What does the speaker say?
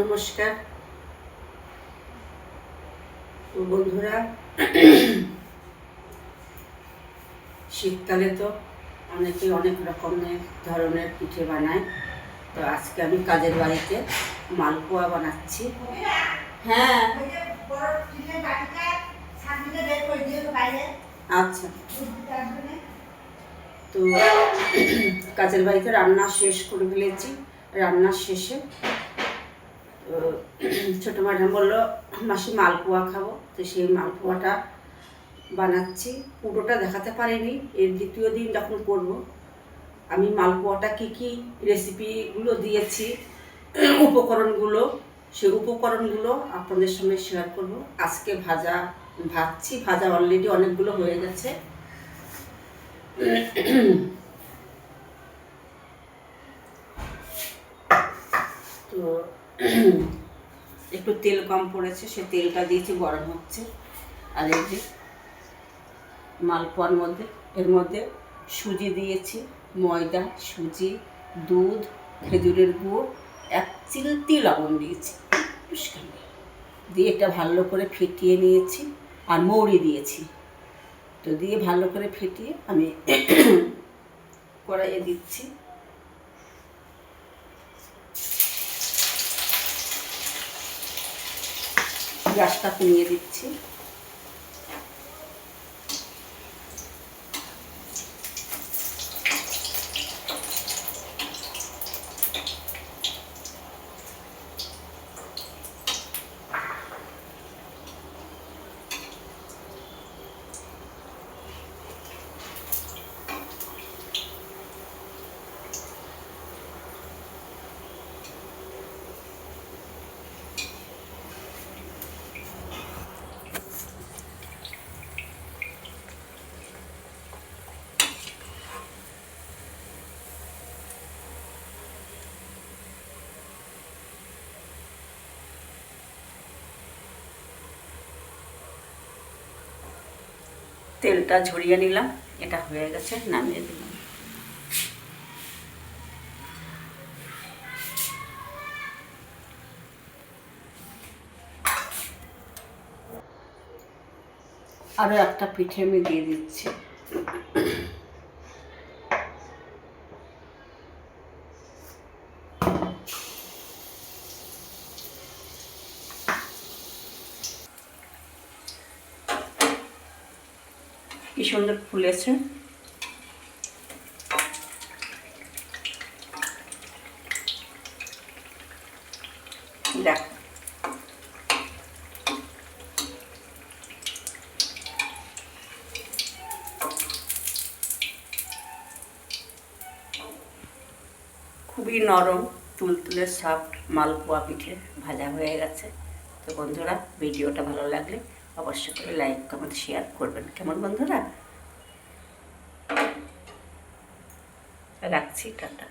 নমস্কার বন্ধুরা। শীতকালে তো অনেকে অনেক রকমের ধরনের পিঠে বানায়। তো আজকে আমি কাজের বাড়িতে মালপোয়া বানাচ্ছি। হ্যাঁ, আচ্ছা। তো কাজের বাড়িতে রান্না শেষ করে ফেলেছি। রান্নার শেষে ছোটো ম্যাডাম বললো মাসি মালপোয়া খাবো, তো সেই মালপোয়াটা বানাচ্ছি। পুরোটা দেখাতে পারিনি, এর দ্বিতীয় দিন যখন করব আমি মালপোয়াটা কী কী রেসিপিগুলো দিয়েছি, উপকরণগুলো, সেই উপকরণগুলো আপনাদের সঙ্গে শেয়ার করব। আজকে ভাজা অলরেডি অনেকগুলো হয়ে গেছে। তো একটু তেল কম পড়েছে, সে তেলটা দিয়েছি, গরম হচ্ছে। আর এই যে মালপোয়ার মধ্যে, এর মধ্যে সুজি দিয়েছি, ময়দা, সুজি, দুধ, খেজুরের গুঁড়ো, এক চিলতি লবণ দিয়েছি, দিয়ে এটা ভালো করে ফেটিয়ে নিয়েছি। আর মৌরি দিয়েছি। তো দিয়ে ভালো করে ফেটিয়ে আমি কড়াইয়ে দিচ্ছি। গ্যাসটা কমিয়ে দিচ্ছি। তেলটা ঝরিয়ে নিলাম, এটা হয়ে গেছে, নামিয়ে দিলাম। আরও একটা পিঠে আমি দিয়ে দিচ্ছি। কি সুন্দর ফুলেছে। দেখ, খুবই নরম, তুলতুলে সফট মালপোয়া পিঠে ভাজা হয়ে গেছে। তো বন্ধুরা, ভিডিওটা ভালো লাগলে অবশ্যই করে লাইক, কমেন্ট, শেয়ার করবেন। কেমন বন্ধুরা? রাখছি, টাটা।